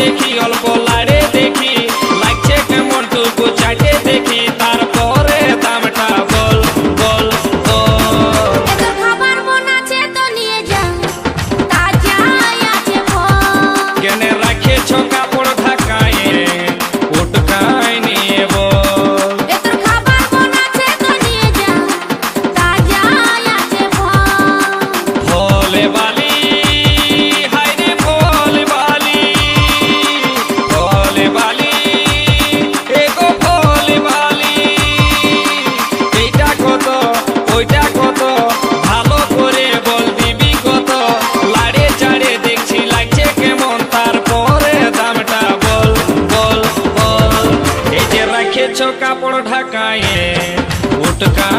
দেখি অল্প লাড়ে দেখি লাগছে কেমন টুকু চাটে দেখি তারপরে দামটা বল বল বল। এত খাবার মন আছে তো নিয়ে যা, তাজা আছে ফল। কেনে রাখেছ কাপড় ঢাকায় উটকায় নিয়ে বল। এত খাবার মন আছে তো নিয়ে যা, তাজা আছে ফল। ভোলে বালি হায়রে ভোলে বালি, ভোলে বালি এগো ভোলে বালি। এইটা কত ওইটা কত ভালো করে বল দিবি কত, লাড়ে চাড়ে দেখছি লাগছে কেমন তারপরে দামটা বল বল বল। এই যে রাখেছ কাপড় ঢাকায় উটকা